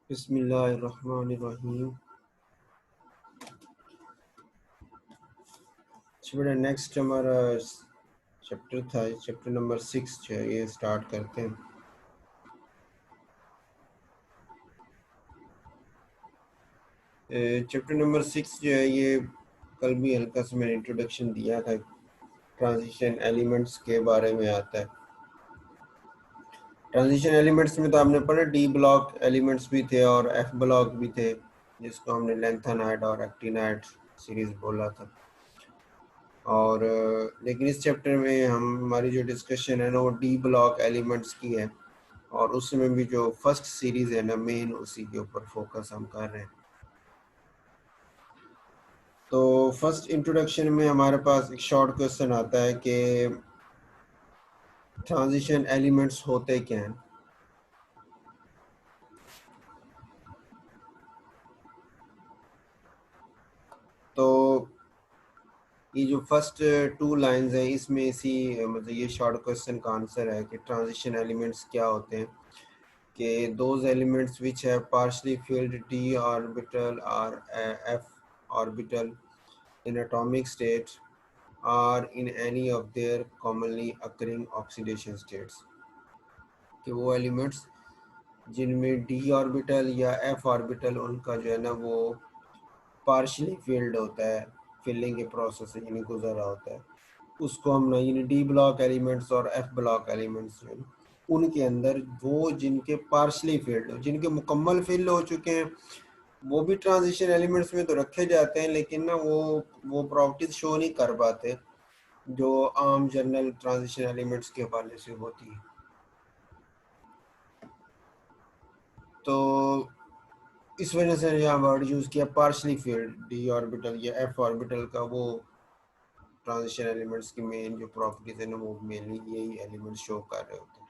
बिस्मिल्लाहिर्रहमानिर्रहीम। बेटा नेक्स्ट हमारा चैप्टर था, चैप्टर नंबर 6 जो है ये स्टार्ट करते हैं। चैप्टर नंबर 6 जो है ये कल भी हल्का सा मैंने इंट्रोडक्शन दिया था, ट्रांजिशन एलिमेंट्स के बारे में आता है। ट्रांजिशन एलिमेंट्स में तो आपने पढ़ा डी ब्लॉक एलिमेंट्स भी थे और एफ ब्लॉक भी थे, जिसको हमने लैंथेनाइड और एक्टिनाइड सीरीज बोला था। और लेकिन इस चैप्टर में हमारी जो डिस्कशन है ना वो डी ब्लॉक एलिमेंट्स की है, और उसमें भी जो फर्स्ट सीरीज है ना मेन उसी के ऊपर फोकस हम कर रहे हैं। तो फर्स्ट इंट्रोडक्शन में हमारे पास एक शॉर्ट क्वेश्चन आता है कि ट्रांजिशन एलिमेंट्स होते क्या हैं। तो ये जो फर्स्ट 2 लाइंस है इसमें इसी मतलब ये शॉर्ट क्वेश्चन का आंसर है कि ट्रांजिशन एलिमेंट्स क्या होते हैं, कि those elements which have partially filled d orbital or f orbital in atomic state are in any of their commonly occurring oxidation states। कि वो एलिमेंट्स जिनमें d ऑर्बिटल या f ऑर्बिटल उनका जो है ना वो पार्शली फिल्ड होता है, फिलिंग के प्रोसेस से यानी गुजर रहा होता है, उसको हम ना यानी डी ब्लॉक एलिमेंट्स और एफ ब्लॉक एलिमेंट्स जो है उनके अंदर वो जिनके पार्शली फिल्ड हो, जिनके मुकम्मल फिल हो चुके हैं, वो भी ट्रांजिशन एलिमेंट्स में तो रखे जाते हैं, लेकिन ना वो प्रॉपर्टीज शो नहीं कर पाते जो आम जनरल ट्रांजिशन एलिमेंट्स के हवाले से होती है। तो इस वजह से यहाँ वर्ड यूज़ किया पार्शली फिल्ड डी ऑर्बिटल या एफ ऑर्बिटल का, वो ट्रांजिशन एलिमेंट्स की मेन जो प्रॉपर्टीज है ना वो मेनली यही एलिमेंट्स शो कर रहे होते हैं।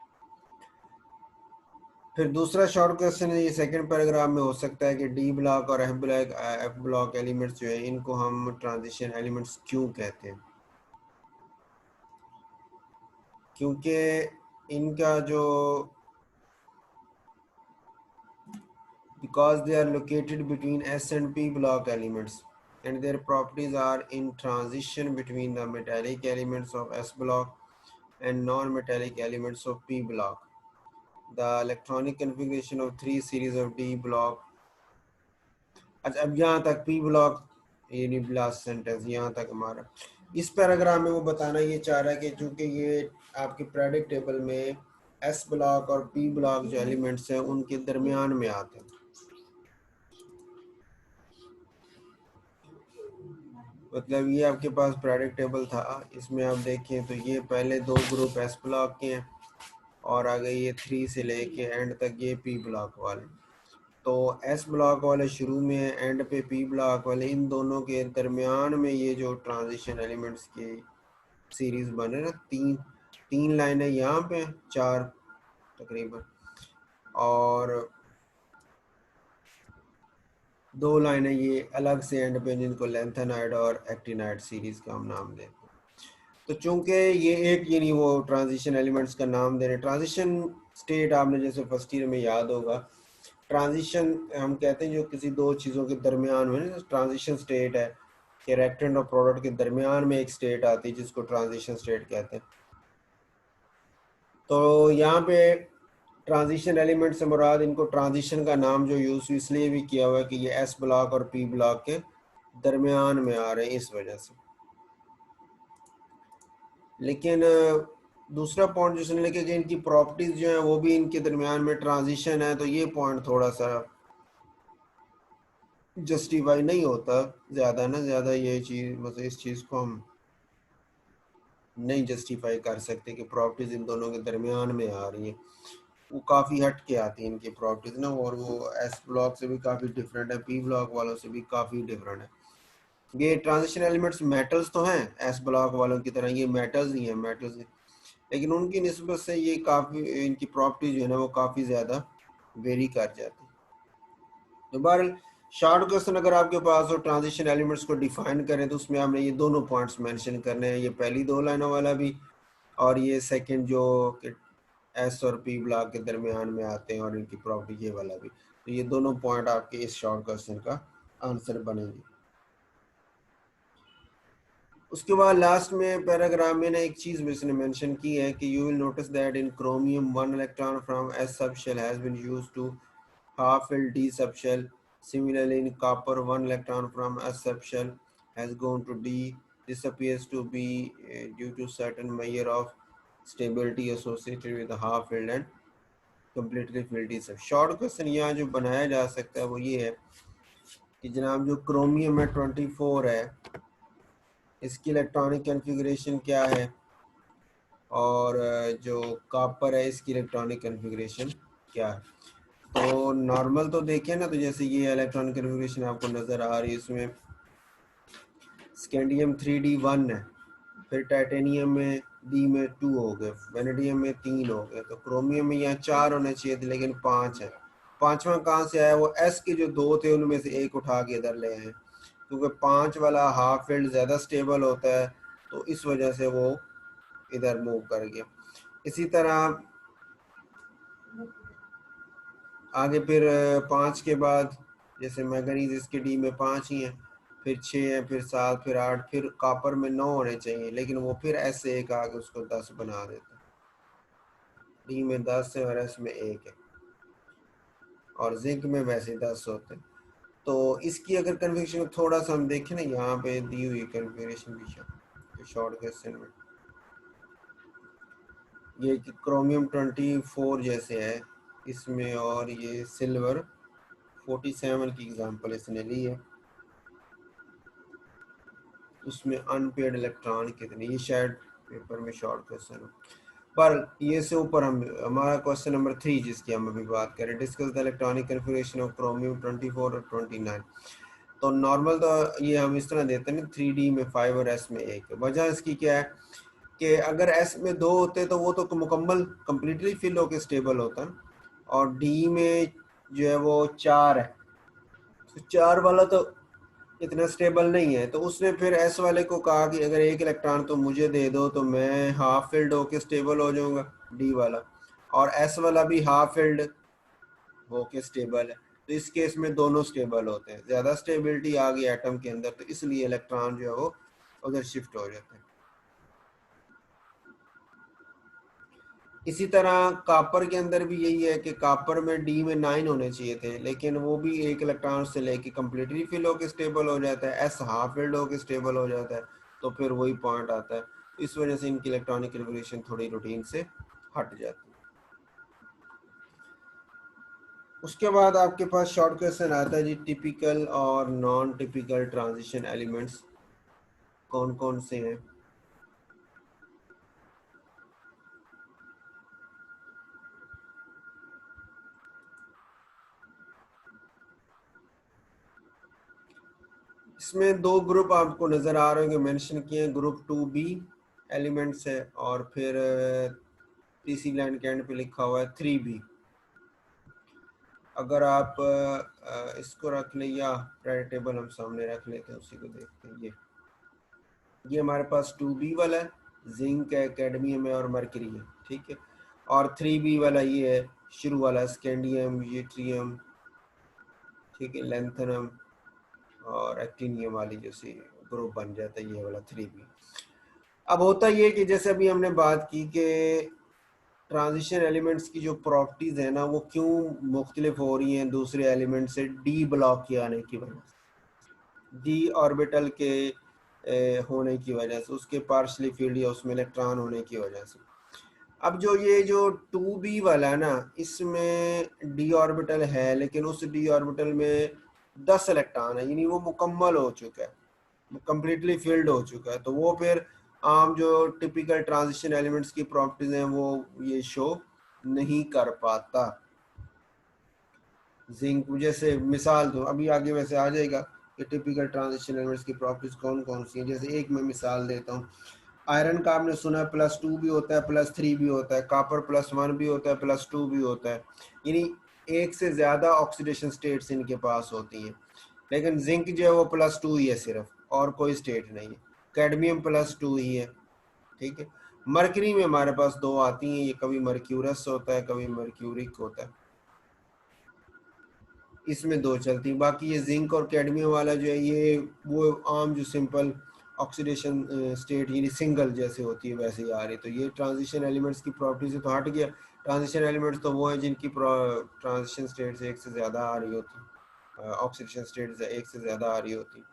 फिर दूसरा शॉर्ट क्वेश्चन है, ये सेकंड पैराग्राफ में हो सकता है कि डी ब्लॉक और एफ ब्लॉक एलिमेंट्स जो है इनको हम ट्रांजिशन एलिमेंट्स क्यों कहते हैं। क्योंकि इनका जो because they are located between S and P block elements and their properties are in transition between the metallic elements of S block and non-metallic elements of P block. The electronic configuration of 3 series of D block। अच्छा, अब यहाँ तक P block ये last sentence यहाँ तक हमारा इस paragraph में वो बताना ये चाह रहा है कि चूंकि ये आपके प्रेडिक्ट टेबल में S ब्लॉक और P ब्लॉक जो एलिमेंट्स हैं उनके दरमियान में आते हैं। मतलब ये आपके पास प्रेडिक्ट टेबल था, इसमें आप देखें तो ये पहले 2 ग्रुप एस ब्लॉक के हैं और आगे ये 3 से लेके एंड तक ये पी ब्लॉक वाले। तो एस ब्लॉक वाले शुरू में एंड पे पी ब्लॉक वाले, इन दोनों के दरमियान में ये जो ट्रांजिशन एलिमेंट्स की सीरीज बने ना, तीन लाइनें यहाँ पे 4 तकरीबन, और 2 लाइनें ये अलग से एंड पे जिनको लैंथेनाइड और एक्टिनाइड सीरीज का हम नाम देते हैं। तो चूंकि ये एक यानी वो ट्रांजिशन एलिमेंट्स का नाम दे रहे, ट्रांजिशन स्टेट आपने जैसे फर्स्ट ईयर में याद होगा, ट्रांजिशन हम कहते हैं जो किसी 2 चीज़ों के दरमियान में ना ट्रांजिशन स्टेट है, कि रिएक्टेंट और प्रोडक्ट के दरमियान में एक स्टेट आती है जिसको ट्रांजिशन स्टेट कहते हैं। तो यहाँ पे ट्रांजिशन एलिमेंट से मुराद, इनको ट्रांजिशन का नाम जो यूज़ इसलिए भी किया हुआ है कि ये एस ब्लॉक और पी ब्लॉक के दरमियान में आ रहे हैं इस वजह से। लेकिन दूसरा पॉइंट जो सुनने लगे कि इनकी प्रॉपर्टीज जो हैं वो भी इनके दरमियान में ट्रांजिशन है, तो ये पॉइंट थोड़ा सा जस्टिफाई नहीं होता ज़्यादा ना ज़्यादा, ये चीज़ मतलब इस चीज़ को हम नहीं जस्टिफाई कर सकते कि प्रॉपर्टीज इन दोनों के दरमियान में आ रही हैं, वो काफ़ी हट के आती हैं इनकी प्रॉपर्टीज ना, और वो एस ब्लॉक से भी काफ़ी डिफरेंट है, पी ब्लॉक वालों से भी काफ़ी डिफरेंट है। ये ट्रांजिशन एलिमेंट्स मेटल्स तो हैं एस ब्लॉक वालों की तरह, ये मेटल्स ही हैं, मेटल्स, लेकिन उनकी निस्बत से ये काफ़ी इनकी प्रॉपर्टी जो है ना वो काफ़ी ज़्यादा वेरी कर जाती है। तो बहरहाल शॉर्ट क्वेश्चन अगर आपके पास हो ट्रांजिशन एलिमेंट्स को डिफाइन करें तो उसमें हमने ये दोनों पॉइंट्स मेंशन करने हैं, ये पहली 2 लाइनों वाला भी और ये सेकंड जो एस और पी ब्लॉक के दरमियान में आते हैं और इनकी प्रॉपर्टी ये वाला भी। तो ये दोनों पॉइंट आपके इस शॉर्ट क्वेश्चन का आंसर बनेंगे। उसके बाद लास्ट में पैराग्राफ में ना एक चीज इसने मेंशन की है कि you will notice that in chromium one electron from S subshell has been used to half filled D subshell. Similarly, in copper, one electron from S subshell has gone to D. This appears to be due to certain measure of stability associated with the half filled and completely filled D subshell. Short question यहाँ जो बनाया जा सकता है वो ये है कि जनाब जो क्रोमियम में 24 है, इसकी इलेक्ट्रॉनिक कन्फिगरेशन क्या है, और जो कॉपर है इसकी इलेक्ट्रॉनिक कन्फिगरेशन क्या है। तो नॉर्मल तो देखिए ना, तो जैसे ये इलेक्ट्रॉनिक कन्फिगरेशन आपको नज़र आ रही है, इसमें स्कैंडियम 3D1 है, फिर टाइटेनियम में डी में 2 हो गए, वेनेडियम में 3 हो गए, तो क्रोमियम में यहाँ 4 होने चाहिए थे लेकिन 5 है। पांचवा कहाँ से आया? वो एस के जो 2 थे उनमें से एक उठा के इधर ले आए, क्योंकि 5 वाला हाफ फील्ड ज़्यादा स्टेबल होता है तो इस वजह से वो इधर मूव कर गया। इसी तरह आगे फिर 5 के बाद जैसे मैंगनीज, इसके डी में 5 ही हैं, फिर 6 हैं, फिर 7, फिर 8, फिर कॉपर में 9 होने चाहिए लेकिन वो फिर एस एक आगे उसको 10 बना देता है। डी में 10 है और एस में 1 है, और जिंक में वैसे 10 होते हैं। तो इसकी अगर कन्फिगरेशन थोड़ा सा हम देखें ना, यहाँ पे दी हुई कन्फिगरेशन भी शॉर्ट क्वेश्चन में ये कि क्रोमियम 24 जैसे है इसमें, और ये सिल्वर 47 की एग्जांपल इसने ली है, उसमें अनपेड इलेक्ट्रॉन कितने, ये शायद पेपर में शॉर्ट क्वेश्चन हो। पर ये से ऊपर हम हमारा क्वेश्चन नंबर 3 जिसकी हम अभी बात करें, discuss the electronic configuration of chromium 24 और 29। तो नॉर्मल तो ये हम इस तरह देते हैं ना, 3D में 5 और S में 1। वजह इसकी क्या है कि अगर S में 2 होते तो वो तो मुकम्मल कंप्लीटली फिल होकर स्टेबल होता, और D में जो है वो 4 है, तो 4 वाला तो इतना स्टेबल नहीं है। तो उसने फिर एस वाले को कहा कि अगर एक इलेक्ट्रॉन तो मुझे दे दो तो मैं हाफ फिल्ड होके स्टेबल हो जाऊंगा, डी वाला, और एस वाला भी हाफ फिल्ड होके स्टेबल है। तो इस केस में दोनों स्टेबल होते हैं, ज़्यादा स्टेबिलिटी आ गई एटम के अंदर, तो इसलिए इलेक्ट्रॉन जो है वो उधर शिफ्ट हो जाते हैं। इसी तरह कॉपर के अंदर भी यही है कि कॉपर में डी में 9 होने चाहिए थे लेकिन वो भी एक इलेक्ट्रॉन से लेके कंप्लीटली फिल होकर स्टेबल हो जाता है, एस हाफ फिल्ड होकर स्टेबल हो जाता है, तो फिर वही पॉइंट आता है। इस वजह से इनकी इलेक्ट्रॉनिक कन्फिगरेशन थोड़ी रूटीन से हट जाती है। उसके बाद आपके पास शॉर्ट क्वेश्चन आता है जी, टिपिकल और नॉन टिपिकल ट्रांजिशन एलिमेंट्स कौन कौन से हैं। इसमें 2 ग्रुप आपको नज़र आ रहे होंगे मेंशन किए हैं, ग्रुप 2B एलिमेंट्स है, और फिर तीसरी लाइन के एंड पे लिखा हुआ है 3B। अगर आप इसको रख ले या पीरियड टेबल हम सामने रख लेते हैं, उसी को देखते हैं। ये हमारे पास 2B वाला है, जिंक है, कैडमियम है और मरकरी है, ठीक है। और 3B वाला ये है शुरू वाला, स्कैंडियम, यूट्रियम, ठीक है, लेंथनम और एक्टिनियम वाली जैसे ग्रुप बन जाता है ये वाला 3B। अब होता ये कि जैसे अभी हमने बात की कि ट्रांजिशन एलिमेंट्स की जो प्रॉपर्टीज है ना वो क्यों मुख्तलिफ हो रही हैं दूसरे एलिमेंट से डी ब्लॉक के आने की वजह से, डी ऑर्बिटल के होने की वजह से, उसके पार्शली फील्ड या उसमें इलेक्ट्रॉन होने की वजह से। अब जो ये जो 2B वाला है ना, इसमें डी ऑर्बिटल है लेकिन उस डी ऑर्बिटल में 10 इलेक्ट्रॉन है, यानी वो मुकम्मल हो चुका है, कंप्लीटली फिल्ड हो चुका है। तो वो फिर आम जो टिपिकल ट्रांजिशन एलिमेंट्स की प्रॉपर्टीज हैं वो ये शो नहीं कर पाता। जिंक जैसे मिसाल दो, अभी आगे वैसे आ जाएगा कि टिपिकल ट्रांजिशन एलिमेंट्स की प्रॉपर्टीज कौन कौन सी हैं। जैसे एक मैं मिसाल देता हूँ, आयरन का आपने सुना है +2 भी होता है, +3 भी होता है, कॉपर +1 भी होता है, +2 भी होता है, यानी एक से ज़्यादा ऑक्सीडेशन स्टेट्स इनके पास होती हैं। लेकिन जिंक जो है वो +2 ही है सिर्फ, और कोई स्टेट नहीं है। कैडमियम +2 ही है, ठीक है। मरकरी में हमारे पास दो आती हैं, ये कभी मर्क्यूरस होता है, कभी मर्क्यूरिक होता है, इसमें दो चलती हैं। बाकी ये जिंक और कैडमियम वाला जो है ये वो आम जो सिंपल ऑक्सीडेशन स्टेट यानी सिंगल जैसे होती है वैसे ही आ रही। तो ये ट्रांजिशन एलिमेंट्स की प्रॉपर्टी से तो हट गया। ट्रांजिशन एलिमेंट्स तो वो है जिनकी ट्रांजिशन स्टेट से एक से ज़्यादा आ रही होती, ऑक्सीडेशन स्टेट से एक से ज़्यादा आ रही होती।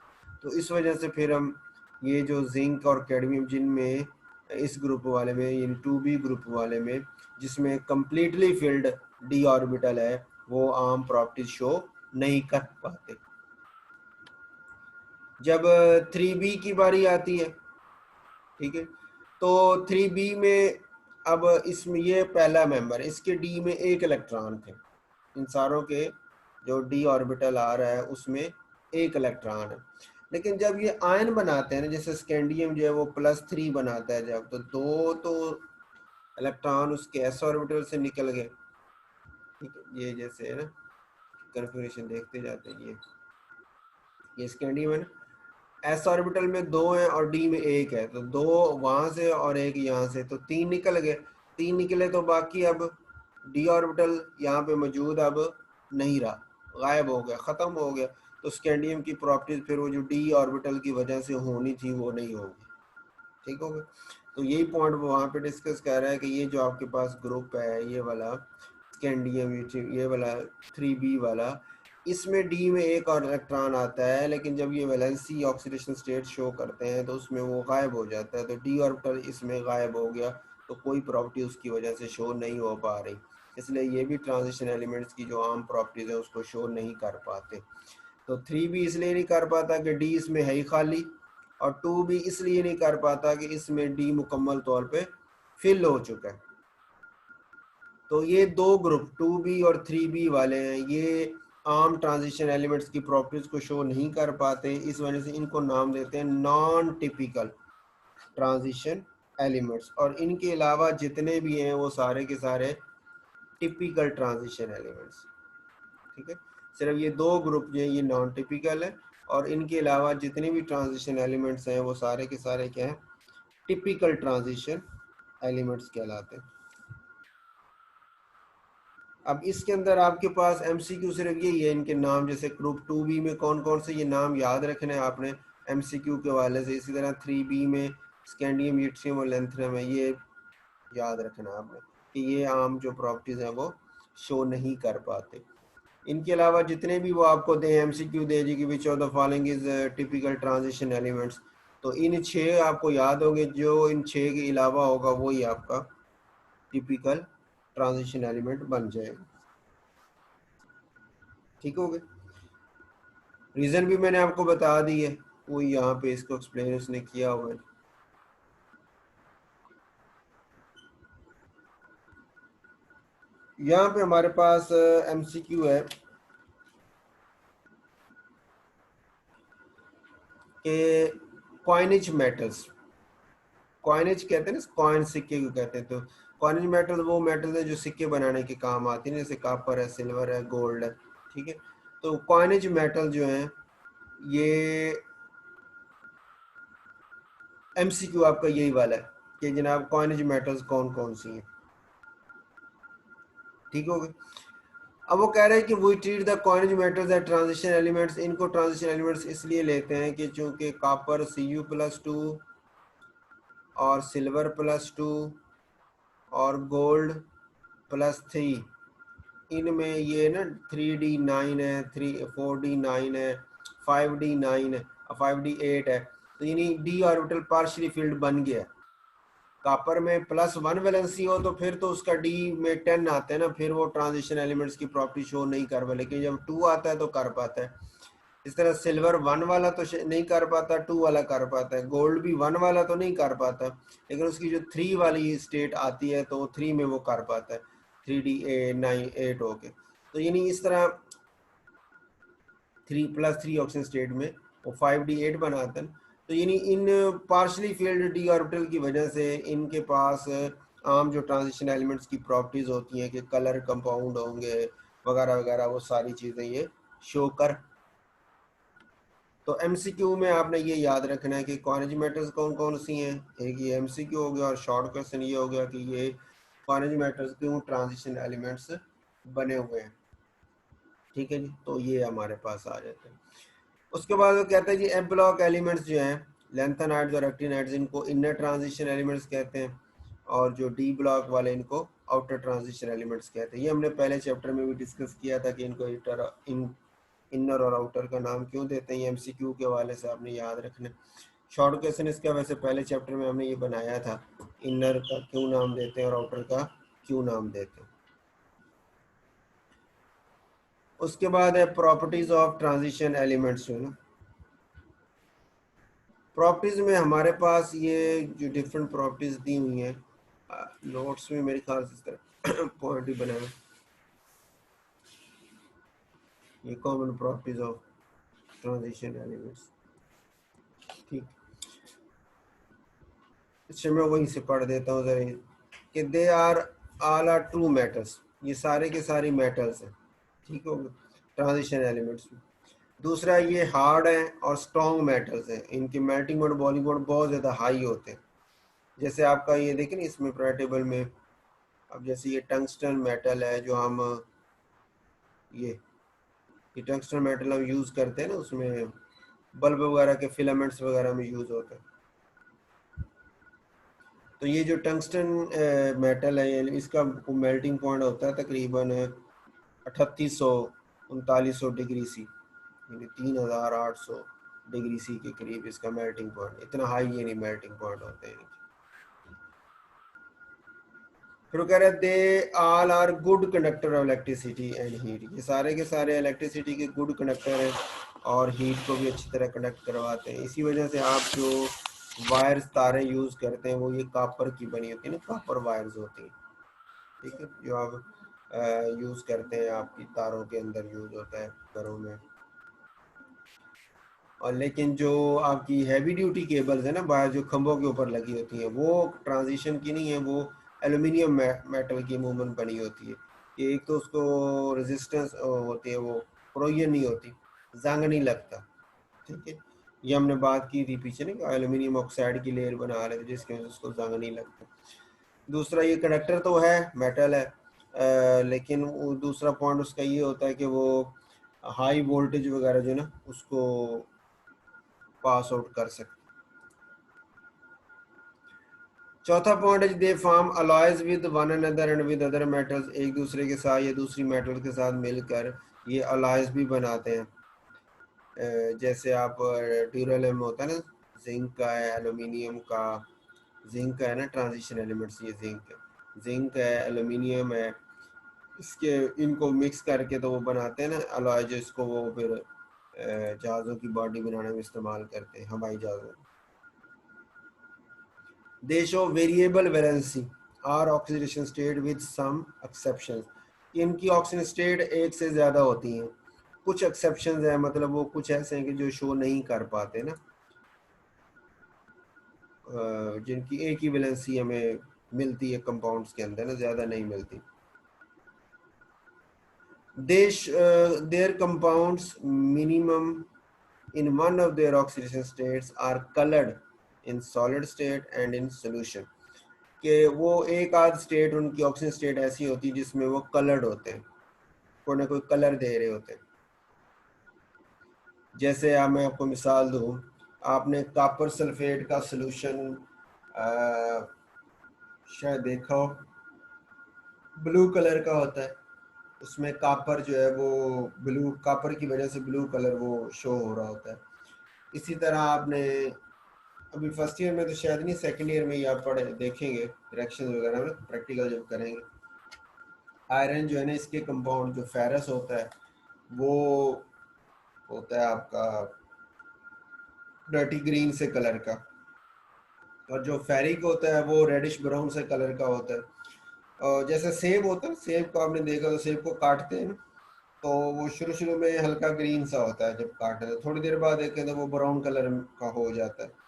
तो इस वजह से फिर हम ये जो जिंक और कैडमियम जिनमें इस ग्रुप वाले में यानी 2b ग्रुप वाले में जिसमें कम्प्लीटली फिल्ड डी ऑर्बिटल है वो आम प्रॉपर्टीज शो नहीं कर पाते। जब 3b की बारी आती है, ठीक है, तो 3b में अब इसमें ये पहला मेंबर, इसके डी में एक इलेक्ट्रॉन थे, इन सारों के जो डी ऑर्बिटल आ रहा है उसमें एक इलेक्ट्रॉन है। लेकिन जब ये आयन बनाते हैं ना, जैसे स्कैंडियम जो है वो +3 बनाता है जब, तो दो तो इलेक्ट्रॉन उसके एस ऑर्बिटल से निकल गए, ठीक है, ये जैसे है ना कन्फिग्रेशन देखते जाते हैं, ये स्कैंडियम है ना, एस ऑर्बिटल में दो हैं और डी में एक है, तो दो वहां से और एक यहाँ से, तो तीन निकल गए। तीन निकले तो बाकी अब डी ऑर्बिटल यहाँ पे मौजूद अब नहीं रहा, गायब हो गया, ख़त्म हो गया। तो स्कैंडियम की प्रॉपर्टीज फिर वो जो डी ऑर्बिटल की वजह से होनी थी वो नहीं होगी, ठीक हो गया। तो यही पॉइंट वो वहाँ पे डिस्कस कर रहा है कि ये जो आपके पास ग्रुप है ये वाला स्कैंडियम, ये वाला 3b वाला, इसमें डी में एक और इलेक्ट्रॉन आता है, लेकिन जब ये वैलेंसी ऑक्सीडेशन स्टेट शो करते हैं तो उसमें वो गायब हो जाता है। तो डी ऑर्बिटल इसमें गायब हो गया, तो कोई प्रॉपर्टी उसकी वजह से शो नहीं हो पा रही, इसलिए ये भी ट्रांजिशन एलिमेंट्स की जो आम प्रॉपर्टीज है उसको शो नहीं कर पाते। तो 3b इसलिए नहीं कर पाता कि डी इसमें है ही खाली, और 2b इसलिए नहीं कर पाता कि इसमें डी मुकम्मल तौर पे फिल हो चुका है। तो ये दो ग्रुप 2b और 3b वाले हैं, ये आम ट्रांजिशन एलिमेंट्स की प्रॉपर्टीज को शो नहीं कर पाते, इस वजह से इनको नाम देते हैं नॉन टिपिकल ट्रांजिशन एलिमेंट्स। और इनके अलावा जितने भी हैं वो सारे के सारे टिपिकल ट्रांजिशन एलिमेंट्स, ठीक है। सिर्फ ये दो ग्रुप जो है ये नॉन टिपिकल है, और इनके अलावा जितने भी ट्रांजिशन एलिमेंट्स हैं वो सारे के सारे क्या हैं, टिपिकल ट्रांजिशन एलिमेंट्स कहलाते हैं। अब इसके अंदर आपके पास एमसीक्यू सिर्फ यही है, इनके नाम, जैसे ग्रुप 2b में कौन कौन से ये नाम याद रखने हैं आपने एमसीक्यू के हवाले से, इसी तरह 3b में स्कैंडियम, यूट्रियम और लेंथरियम है, ये याद रखना आपने कि ये आम जो प्रॉपर्टीज हैं वो शो नहीं कर पाते। इनके अलावा जितने भी वो आपको दें एमसीक्यू दे जी कि which of the following is typical transition elements, तो इन 6 आपको याद होंगे, जो इन 6 के अलावा होगा वही आपका टिपिकल ट्रांजिशन एलिमेंट बन जाएगा, ठीक हो गया। रीज़न भी मैंने आपको बता दी है, वो यहाँ पे इसको एक्सप्लेन उसने किया हुआ है। यहाँ पे हमारे पास एमसीक्यू है कि कॉइनेज मेटल्स, कॉइनेज कहते हैं ना, कॉइन सिक्के को कहते हैं, तो कॉइनेज मेटल वो मेटल है जो सिक्के बनाने के काम आती है, जैसे कॉपर है, सिल्वर है, गोल्ड है, ठीक है। तो कॉइनेज मेटल जो हैं ये एमसीक्यू आपका यही वाला है कि जनाब कॉइनेज मेटल्स कौन कौन सी हैं, ठीक हो गए। अब वो कह रहे हैं कि we treat the coinage metals as transition elements, इनको ट्रांजिशन एलिमेंट्स इसलिए लेते हैं कि चूंकि कॉपर Cu+2 और सिल्वर +2 और गोल्ड +3, इनमें ये ना 3d9 है, 4d9 है, 5d9 है, 5d8 है, तो यानी डी ऑर्बिटल पार्शियली फील्ड बन गया। कॉपर में +1 वैलेंसी हो तो फिर तो उसका डी में 10 आते हैं ना, फिर वो ट्रांजिशन एलिमेंट्स की प्रॉपर्टी शो नहीं कर पाता, लेकिन जब 2 आता है तो कर पाता है। इस तरह सिल्वर 1 वाला तो नहीं कर पाता, 2 वाला कर पाता है, गोल्ड भी 1 वाला तो नहीं कर पाता, लेकिन उसकी जो 3 वाली स्टेट आती है तो 3 में वो कर पाता है, 3d9 8 हो के। तो यानी इस तरह 3+3 ऑक्सीजन स्टेट में वो 5d8 बनाते हैं। तो यानी इन पार्शली फील्ड डी ऑर्बिटल की वजह से इनके पास आम जो ट्रांजिशन एलिमेंट्स की प्रॉपर्टीज होती हैं कि कलर कंपाउंड होंगे वगैरह वगैरह, वो सारी चीज़ें ये शो कर। तो एमसीक्यू में आपने ये याद रखना है कि कॉर्नेज मैटर्स कौन कौन सी हैं। एक ये एमसीक्यू हो गया और शॉर्ट क्वेश्चन ये हो गया कि ये कॉर्नेज मैटर्स क्यों ट्रांजिशन एलिमेंट्स बने हुए हैं। ठीक है जी, तो ये हमारे पास आ जाते हैं। उसके बाद वो कहता है जी एफ ब्लॉक एलिमेंट्स जो हैं लेंथेनाइड्स और एक्टिनाइड्स इनको इनर ट्रांजिशन एलिमेंट्स कहते हैं, और जो डी ब्लॉक वाले इनको आउटर ट्रांजिशन एलिमेंट्स कहते हैं। ये हमने पहले चैप्टर में भी डिस्कस किया था कि इनको इनर और आउटर का नाम क्यों देते हैं। ये एमसीक्यू के हवाले से आपने याद रखना है। शॉर्ट क्वेश्चन इसका वैसे पहले चैप्टर में हमने ये बनाया था, इनर का क्यों नाम देते हैं और आउटर का क्यों नाम देते हैं। उसके बाद है प्रॉपर्टीज ऑफ ट्रांजिशन एलिमेंट्स जो है ना, प्रॉपर्टीज में हमारे पास ये जो डिफरेंट प्रॉपर्टीज दी हुई हैं नोट्स में, मेरे ख्याल से इस तरह पॉइंट ही बना है, ये common properties of transition elements. ठीक, अच्छा मैं वहीं से पढ़ देता हूँ जरा कि they are all are true metals, ये सारे के सारे मेटल्स हैं। ठीक हो गया ट्रांजिशन एलिमेंट्स में। दूसरा ये हार्ड हैं और स्ट्रॉन्ग मेटल्स हैं, इनके मेल्टिंग पॉइंट बॉइलिंग पॉइंट बहुत ज़्यादा हाई होते हैं। जैसे आपका ये देखें ना इसमें पीरियड टेबल में, अब जैसे ये टंगस्टन मेटल है जो हम ये टंगस्टन मेटल हम यूज़ करते हैं ना, उसमें बल्ब वगैरह के फिलामेंट्स वगैरह में यूज़ होता है। तो ये जो टंगस्टन मेटल है इसका मेल्टिंग पॉइंट होता है तकरीबन 3800-3900 डिग्री सी, यानी 3800 डिग्री सी के करीब इसका मेल्टिंग पॉइंट। इतना हाई ये नहीं मेल्टिंग पॉइंट होते हैं। फिर वो कह रहे हैं they all are good conductor of electricity and heat, ये सारे के सारे इलेक्ट्रिसिटी के गुड कंडक्टर हैं और हीट को भी अच्छी तरह कंडक्ट करवाते हैं। इसी वजह से आप जो वायर्स तारें यूज़ करते हैं वो ये कॉपर की बनी होती है ना, कॉपर वायर्स होती हैं। ठीक है, जो आप यूज़ करते हैं आपकी तारों के अंदर यूज़ होता है घरों में। और लेकिन जो आपकी हैवी ड्यूटी केबल्स है ना बाहर जो खंभों के ऊपर लगी होती हैं वो ट्रांजिशन की नहीं है, वो एल्यूमिनियम मेटल की अमूमन बनी होती है। कि एक तो उसको रेजिस्टेंस होती है, वो प्रोयन नहीं होती, जंग नहीं लगता। ठीक है, ये हमने बात की थी पीछे ना कि एल्यूमिनियम ऑक्साइड की लेयर बना रहे थे जिसकी वजह से उसको जंग नहीं लगता। दूसरा ये कंडक्टर तो है, मेटल है, लेकिन वो दूसरा पॉइंट उसका ये होता है कि वो हाई वोल्टेज वगैरह जो ना उसको पास आउट कर सकते। चौथा पॉइंट है they form alloys with one another and with other metals, एक दूसरे के साथ या दूसरी मेटल के साथ मिलकर ये अलॉयज भी बनाते हैं। जैसे आप ड्यूरेलियम होता है ना, जिंक का है, एल्यूमिनियम का, जिंक का है ना ट्रांजिशन एलिमेंट्स, ये जिंक है, एल्यूमिनियम है, इसके इनको मिक्स करके तो वो बनाते हैं ना अलॉय, जिसको वो फिर जहाज़ों की बॉडी बनाने में इस्तेमाल करते हैं, हवाई जहाज़ों। They show variable valency or oxidation state with some exceptions, इनकी ऑक्सीजन स्टेट एक से ज़्यादा होती हैं, कुछ एक्सेप्शंस हैं, मतलब वो कुछ ऐसे हैं कि जो शो नहीं कर पाते ना, जिनकी एक ही वैलेंसी हमें मिलती है कंपाउंड्स के अंदर ना, ज़्यादा नहीं मिलती। Their compounds minimum in one of their oxidation states are colored in solid state and in solution, कि वो एक आध स्टेट उनकी ऑक्सीजन स्टेट ऐसी होती है जिसमें वो कलर्ड होते हैं, कोई ना कोई कलर दे रहे होते हैं। जैसे मैं आपको मिसाल दूँ, आपने कॉपर सल्फेट का सोल्यूशन शायद देखा हो, ब्लू कलर का होता है, उसमें कॉपर जो है वो ब्लू, कॉपर की वजह से ब्लू कलर वो शो हो रहा होता है। इसी तरह आपने अभी फर्स्ट ईयर में तो शायद नहीं, सेकंड ईयर में ही आप पढ़े देखेंगे रिएक्शन वगैरह में प्रैक्टिकल जब करेंगे, आयरन जो है ना इसके कंपाउंड जो फेरस होता है वो होता है आपका डर्टी ग्रीन से कलर का, और जो फेरिक होता है वो रेडिश ब्राउन से कलर का होता है। और जैसे सेब होता है, सेब को आपने देखा तो सेब को काटते हैं ना, तो वो शुरू शुरू में हल्का ग्रीन सा होता है, जब काटते हैं थोड़ी देर बाद देखें तो वो ब्राउन कलर का हो जाता है।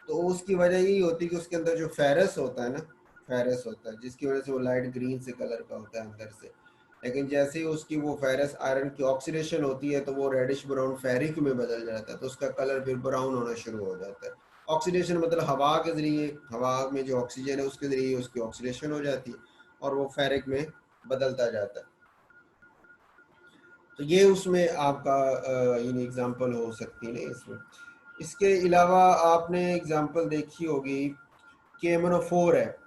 तो उसकी वजह यही होती है कि उसके अंदर जो फेरस होता है ना, फेरस होता है जिसकी वजह से वो लाइट ग्रीन से कलर का होता है अंदर से। लेकिन जैसे ही उसकी वो फेरस आयरन की ऑक्सीडेशन होती है तो वो रेडिश ब्राउन फेरिक में बदल जाता है, तो उसका कलर फिर ब्राउन होना शुरू हो जाता है। ऑक्सीडेशन मतलब हवा के ज़रिए, हवा में जो ऑक्सीजन है उसके ज़रिए उसकी ऑक्सीडेशन हो जाती है और वो फेरिक में बदलता जाता है। तो ये उसमें आपका इन एग्जांपल हो सकती है ना इसमें। इसके अलावा आपने एग्जांपल देखी होगी KMnO4 है,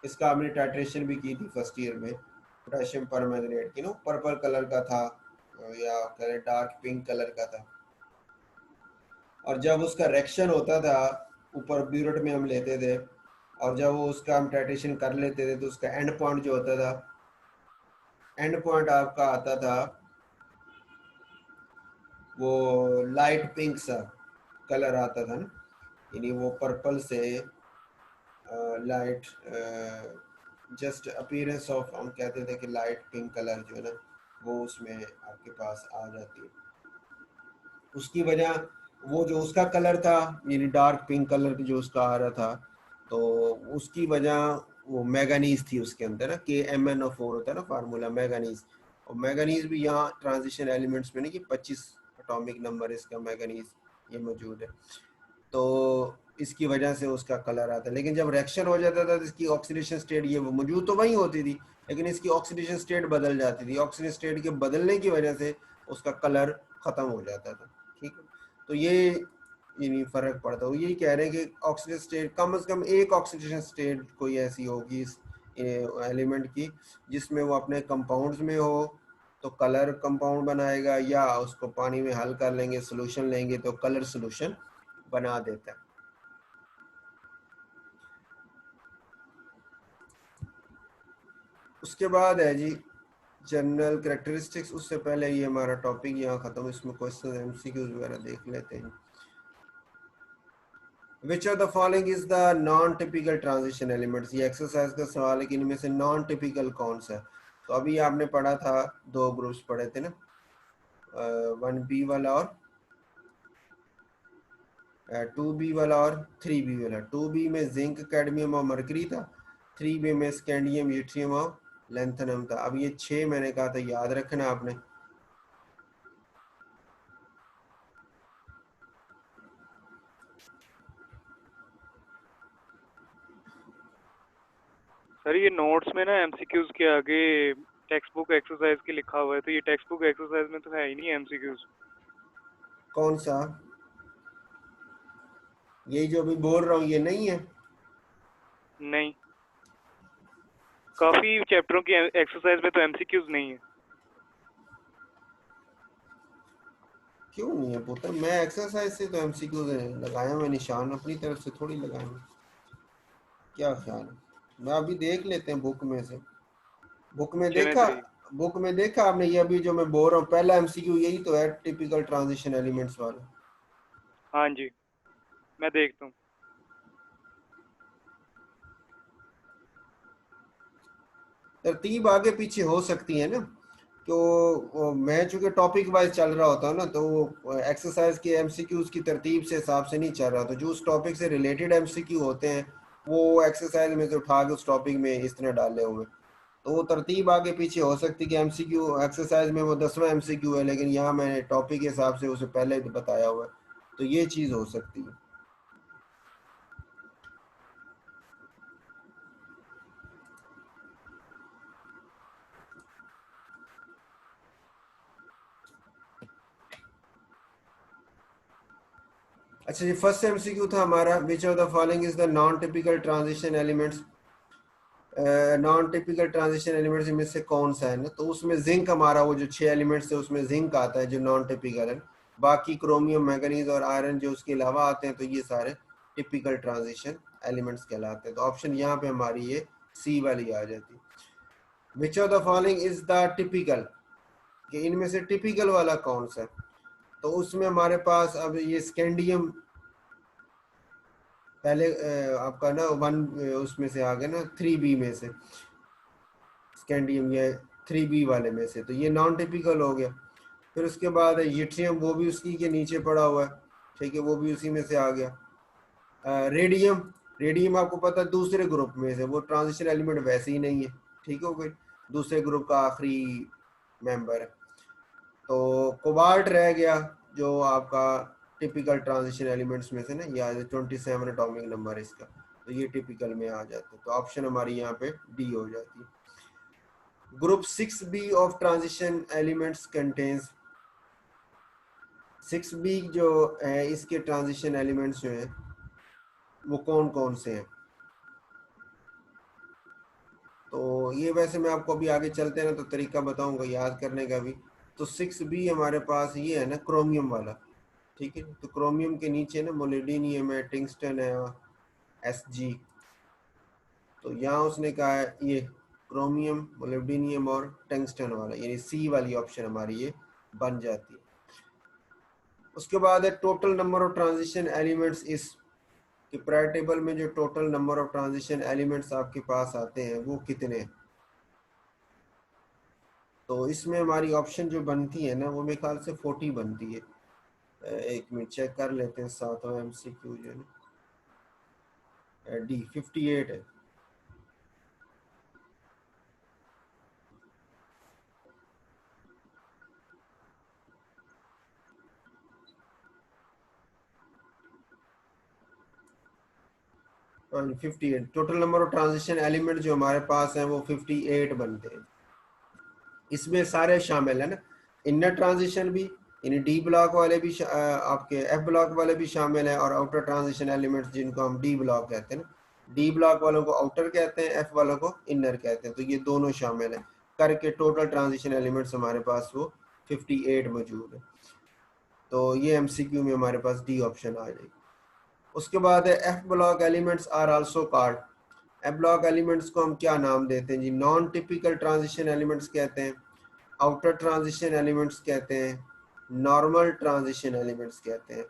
इसका आपने टाइट्रेशन भी की थी फर्स्ट ईयर में, पोटेशियम परमैंगनेट की, नो पर्पल कलर का था या कलर डार्क पिंक कलर का था। और जब उसका रिएक्शन होता था, ऊपर ब्यूरेट में हम लेते थे, और जब वो उसका हम टाइट्रेशन कर लेते थे तो उसका एंड पॉइंट जो होता था, एंड पॉइंट आपका आता था वो लाइट पिंक सा कलर आता था ना, यानी वो पर्पल से लाइट, जस्ट अपीयरेंस ऑफ, हम कहते थे कि लाइट पिंक कलर जो है ना वो उसमें आपके पास आ जाती है। उसकी वजह वो जो उसका कलर था यानी डार्क पिंक कलर की जो उसका आ रहा था, तो उसकी वजह वो मैगनीज थी उसके अंदर ना, KMnO4 होता है ना फार्मूला मैगनीज, और मैगनीज भी यहाँ ट्रांजिशन एलिमेंट्स में नहीं कि 25 एटॉमिक नंबर इसका मैगनीज ये मौजूद है, तो इसकी वजह से उसका कलर आता है। लेकिन जब रिएक्शन हो जाता था तो इसकी ऑक्सीडेशन स्टेट ये वो मौजूद तो वही होती थी, लेकिन इसकी ऑक्सीडेशन स्टेट बदल जाती थी, ऑक्सीडेशन स्टेट के बदलने की वजह से उसका कलर ख़त्म हो जाता था। ठीक है, तो ये फ़र्क पड़ता है। यही कह रहे हैं कि ऑक्सीडेशन स्टेट कम से कम एक ऑक्सीडेशन स्टेट कोई ऐसी होगी इस एलिमेंट की जिसमें वो अपने कंपाउंड्स में हो तो कलर कंपाउंड बनाएगा, या उसको पानी में हल कर लेंगे, सोल्यूशन लेंगे तो कलर सोल्यूशन बना देता है। उसके बाद है जी जनरल कैरेक्टरिस्टिक्स। उससे पहले ये हमारा टॉपिक यहाँ ख़त्म, इसमें क्वेश्चन MCQs वगैरह देख लेते हैं। Which of the following is the non typical transition elements, ये एक्सरसाइज का सवाल है कि इनमें से नॉन टिपिकल कौन सा है। तो अभी आपने पढ़ा था, दो ग्रुप्स पढ़े थे ना, 1B वाला और 2B वाला और 3B वाला। 2B में जिंक कैडमियम और मरकरी था, 3B में स्कैंडियम यूट्रियम और लेंथेनम था। अब ये 6 मैंने कहा था याद रखना आपने। सर ये नोट्स में ना एमसीक्यूज के आगे टेक्स्ट बुक एक्सरसाइज के लिखा हुआ है, तो ये टेक्स्ट बुक एक्सरसाइज में तो है ही नहीं एमसीक्यूज। कौन सा? यही जो अभी बोल रहा हूँ ये नहीं है? नहीं, काफी चैप्टरों की एक्सरसाइज में तो एमसीक्यूज नहीं है। क्यों नहीं है पुत्र? मैं एक्सरसाइज से तो MCQ लगाया, मैं निशान अपनी तरफ से थोड़ी लगाया मैं। क्या ख्याल है? मैं अभी देख लेते हैं बुक में से। बुक में चलें देखा, सही। बुक में देखा आपने? ये अभी जो मैं बोल रहा हूँ पहला MCQ यही तो है, टिपिकल ट्रांजिशन एलिमेंट्स वाला। हाँ जी, मैं देखता हूँ। तरतीब आगे पीछे हो सकती है ना, तो मैं चूंकि टॉपिक वाइज चल रहा होता है ना, तो वो एक्सरसाइज के MCQs की तरतीब से हिसाब से नहीं चल रहा, तो जो उस टॉपिक से रिलेटेड MCQ होते हैं वो एक्सरसाइज में से उठा के उस टॉपिक में इस तरह डाले हुए, तो वो तरतीब आगे पीछे हो सकती है कि MCQ एक्सरसाइज में वो 10वां MCQ है, लेकिन यहाँ मैंने टॉपिक के हिसाब से उसे पहले बताया हुआ है, तो ये चीज़ हो सकती है। अच्छा, ये फर्स्ट MCQ था हमारा, which of the following is the non typical transition elements. Non typical transition elements में से कौन सा है ना, तो उसमें जिंक हमारा, वो जो 6 एलिमेंट्स है उसमें जिंक आता है जो नॉन टिपिकल है। बाकी क्रोमियम, मैंगनीज और आयरन जो उसके अलावा आते हैं, तो ये सारे टिपिकल ट्रांजिशन एलिमेंट्स कहलाते हैं। तो ऑप्शन यहाँ पे हमारी ये C वाली आ जाती। Which of the following is the typical, कि इनमें से टिपिकल वाला कौन सा है, तो उसमें हमारे पास अब ये स्कैंडियम पहले आपका ना उसमें से आ गया ना, 3B में से स्कैंडियम, ये 3B वाले में से, तो ये नॉन टिपिकल हो गया। फिर उसके बाद यूट्रियम, वो भी उसी के नीचे पड़ा हुआ है, ठीक है, वो भी उसी में से आ गया। रेडियम, रेडियम आपको पता है दूसरे ग्रुप में से, वो ट्रांजिशन एलिमेंट वैसे ही नहीं है, ठीक हो गई। दूसरे ग्रुप का आखिरी मेंबर है। तो कोबाल्ट रह गया जो आपका टिपिकल ट्रांजिशन एलिमेंट्स में से ना, या 27 एटॉमिक नंबर इसका, तो ये टिपिकल में आ जाता है, तो ऑप्शन हमारी यहाँ पे डी हो जाती है। Group 6b of transition elements contains, 6b जो है इसके ट्रांजिशन एलिमेंट्स जो हैं वो कौन कौन से हैं। तो ये वैसे मैं आपको अभी आगे चलते हैं ना तो तरीका बताऊंगा याद करने का भी। तो 6b हमारे पास ये है ना क्रोमियम वाला, ठीक है। तो क्रोमियम के नीचे ना मोलिडिनियम है, टिंगस्टन है, Sg। तो यहाँ उसने कहा है ये क्रोमियम, मोलिब्डेनियम और टंगस्टन वाला, यानी सी वाली ऑप्शन हमारी ये बन जाती है। उसके बाद है total number of transition elements इस, कि प्रायर टेबल में जो total number of transition elements आपके पास आते हैं वो कितने हैं। तो इसमें हमारी ऑप्शन जो बनती है ना वो मेरे ख्याल से 40 बनती है। एक मिनट चेक कर लेते हैं, 7वां MCQ जो है ना, डी 58 है। और 58 total number of transition element जो हमारे पास हैं वो 58 बनते हैं। इसमें सारे शामिल है ना, इनर ट्रांजिशन भी, यानी डी ब्लॉक वाले भी आपके एफ ब्लॉक वाले भी शामिल हैं, और आउटर ट्रांजिशन एलिमेंट्स जिनको हम डी ब्लॉक कहते हैं ना, डी ब्लॉक वालों को आउटर कहते हैं, एफ वालों को इनर कहते हैं, तो ये दोनों शामिल हैं करके टोटल ट्रांजिशन एलिमेंट्स हमारे पास वो 58 मौजूद है। तो ये एमसीक्यू में हमारे पास डी ऑप्शन आ जाएगी। उसके बाद है F block elements are also called, F block elements को हम क्या नाम देते हैं जी, नॉन टिपिकल ट्रांजिशन एलिमेंट्स कहते हैं, आउटर ट्रांजिशन एलिमेंट्स कहते हैं, नॉर्मल ट्रांजिशन एलिमेंट्स कहते हैं,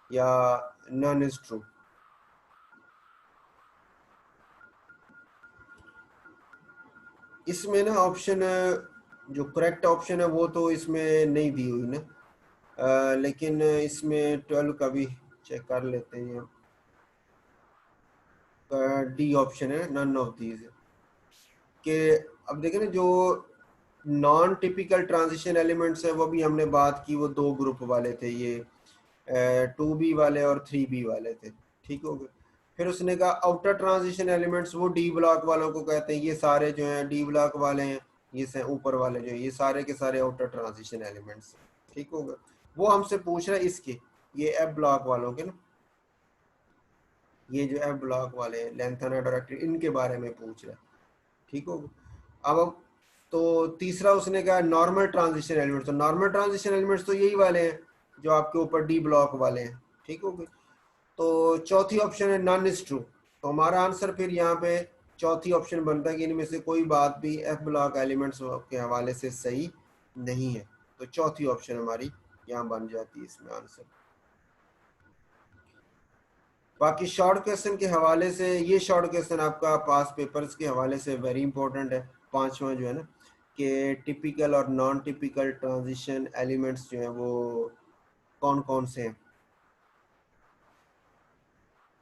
या नन इज ट्रू। इसमें ना ऑप्शन जो करेक्ट ऑप्शन है वो तो इसमें नहीं दी हुई ना, लेकिन इसमें 12 का भी चेक कर लेते हैं। डी ऑप्शन है नन ऑफ दीज के। अब देखें ना जो नॉन टिपिकल ट्रांजिशन एलिमेंट्स है वो भी हमने बात की, वो दो ग्रुप वाले थे, ये 2b वाले और 3b वाले थे, ठीक हो गए। फिर उसने कहा आउटर ट्रांजिशन एलिमेंट्स वो डी ब्लॉक वालों को कहते हैं, ये सारे जो हैं डी ब्लॉक वाले हैं, ये से ऊपर वाले जो हैं ये सारे के सारे आउटर ट्रांजिशन एलिमेंट्स, ठीक हो गए। वो हमसे पूछ रहा है इसके, ये एफ ब्लॉक वालों के ना, ये जो एफ ब्लॉक वाले हैं लेंथनर डायरेक्टर, इनके बारे में पूछ रहा है, ठीक हो गया। अब तो तीसरा उसने कहा नॉर्मल ट्रांजिशन एलिमेंट्स, तो नॉर्मल ट्रांजिशन एलिमेंट्स तो यही वाले हैं जो आपके ऊपर डी ब्लॉक वाले हैं, ठीक हो गए। तो चौथी ऑप्शन है नॉन इज ट्रू, तो हमारा आंसर फिर यहाँ पे चौथी ऑप्शन बनता है कि इनमें से कोई बात भी एफ ब्लॉक एलिमेंट्स के हवाले से सही नहीं है, तो चौथी ऑप्शन हमारी यहाँ बन जाती है इसमें आंसर। बाकी शॉर्ट क्वेश्चन के हवाले से, ये शॉर्ट क्वेश्चन आपका पास पेपर्स के हवाले से वेरी इंपॉर्टेंट है, पांचवा जो है ना, कि टिपिकल और नॉन टिपिकल ट्रांजिशन एलिमेंट्स जो हैं वो कौन कौन से हैं,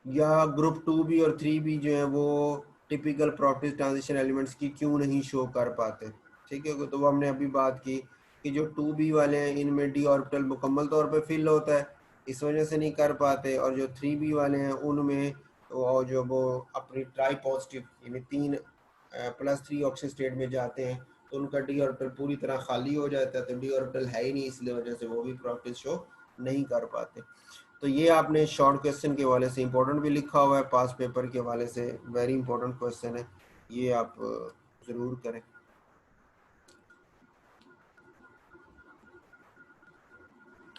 या ग्रुप 2b और 3b जो है वो टिपिकल प्रॉपर्टीज ट्रांजिशन एलिमेंट्स की क्यों नहीं शो कर पाते, ठीक है। तो वो हमने अभी बात की कि जो 2b वाले हैं इनमें डी ऑर्बिटल मुकम्मल तौर पे फिल होता है, इस वजह से नहीं कर पाते, और जो 3b वाले हैं उनमें और जो वो अपनी ट्राई पॉजिटिव यानी 3+3 ऑक्सीजन स्टेट में जाते हैं तो उनका डी ऑर्बिटल पूरी तरह खाली हो जाता है, तो डी ऑर्बिटल है ही नहीं, इसलिए वजह से वो भी प्रॉपर्टीज शो नहीं कर पाते। तो ये आपने शॉर्ट क्वेश्चन के हवाले से इंपॉर्टेंट भी लिखा हुआ है, पास पेपर के हवाले से वेरी इंपॉर्टेंट क्वेश्चन है, ये आप ज़रूर करें।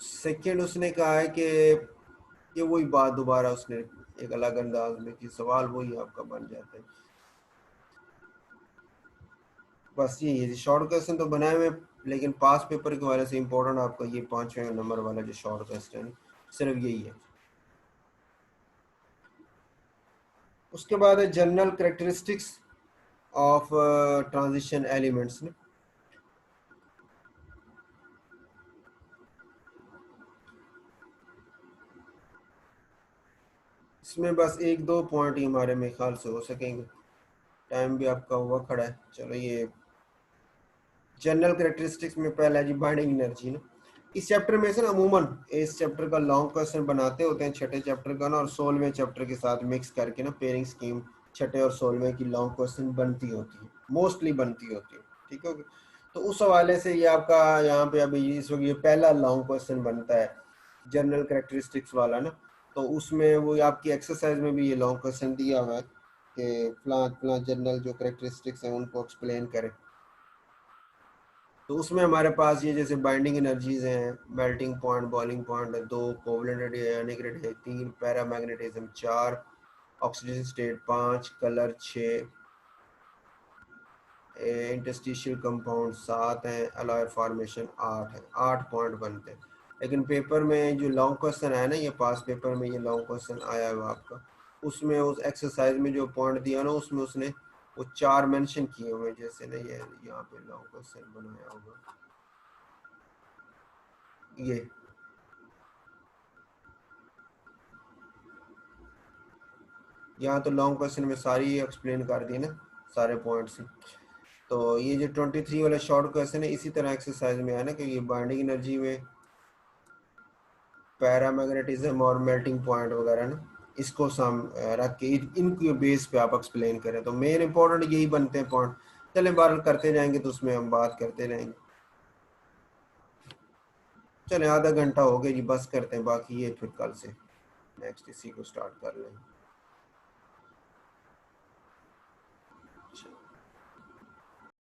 सेकंड उसने कहा है कि ये वही बात दोबारा उसने एक अलग अंदाज में कि सवाल वही आपका बन जाता है, बस यही है शॉर्ट क्वेश्चन तो बनाए हुए, लेकिन पास पेपर के हवाले से इंपॉर्टेंट आपका ये 5वें नंबर वाला जो शॉर्ट क्वेश्चन सिर्फ यही है। उसके बाद है general characteristics of transition elements. इसमें बस एक दो पॉइंट ही हमारे में ख्याल से हो सकेंगे, टाइम भी आपका हुआ खड़ा है, चलो ये जनरल कैरेक्टरिस्टिक्स में पहला है जी बाइंडिंग एनर्जी ना। इस चैप्टर में से ना अमूमन इस चैप्टर का लॉन्ग क्वेश्चन बनाते होते हैं छठे चैप्टर का ना, और 16वें चैप्टर के साथ मिक्स करके ना पेयरिंग स्कीम छठे और 16वें की लॉन्ग क्वेश्चन बनती होती है, मोस्टली बनती होती है। ठीक है, तो उस हवाले से ये आपका यहाँ पे अभी इस वक्त ये पहला लॉन्ग क्वेश्चन बनता है जनरल कैरेक्टरिस्टिक्स वाला ना। तो उसमें वो आपकी एक्सरसाइज में भी ये लॉन्ग क्वेश्चन दिया हुआ है कि फलां फलां जनरल जो कैरेक्टरिस्टिक्स हैं उनको एक्सप्लेन करें। तो उसमें हमारे पास ये जैसे बाइंडिंग एनर्जीज हैं, melting point, boiling point 2, covalent ionic rate 3, paramagnetism 4, oxidation state 5, colour 6, interstitial compound 7 हैं, अलॉय फॉर्मेशन 8 है। 8 पॉइंट बनते हैं। लेकिन पेपर में जो लॉन्ग क्वेश्चन आया ना, ये पास पेपर में ये लॉन्ग क्वेश्चन आया हुआ आपका, उसमें उस एक्सरसाइज में जो पॉइंट दिया ना उसमें उसने वो 4 मेंशन किए हुए, जैसे ना ये यहाँ पे लॉन्ग क्वेश्चन बनाया होगा ये। यहाँ तो लॉन्ग क्वेश्चन में सारी एक्सप्लेन कर दी ना सारे पॉइंट्स। तो ये जो 23 वाला शॉर्ट क्वेश्चन है इसी तरह एक्सरसाइज में है ना कि ये बाइंडिंग एनर्जी में पैरामैग्नेटिज्म और मेल्टिंग पॉइंट वगैरह ना, इसको सम रख के इनके बेस पे आप एक्सप्लेन करें। तो मेन इंपॉर्टेंट यही बनते हैं पॉइंट। चलें बार करते जाएंगे तो उसमें हम बात करते रहेंगे। चलें आधा घंटा हो गया जी, बस करते हैं, बाकी ये फिर कल से नेक्स्ट इसी को स्टार्ट कर लेंगे।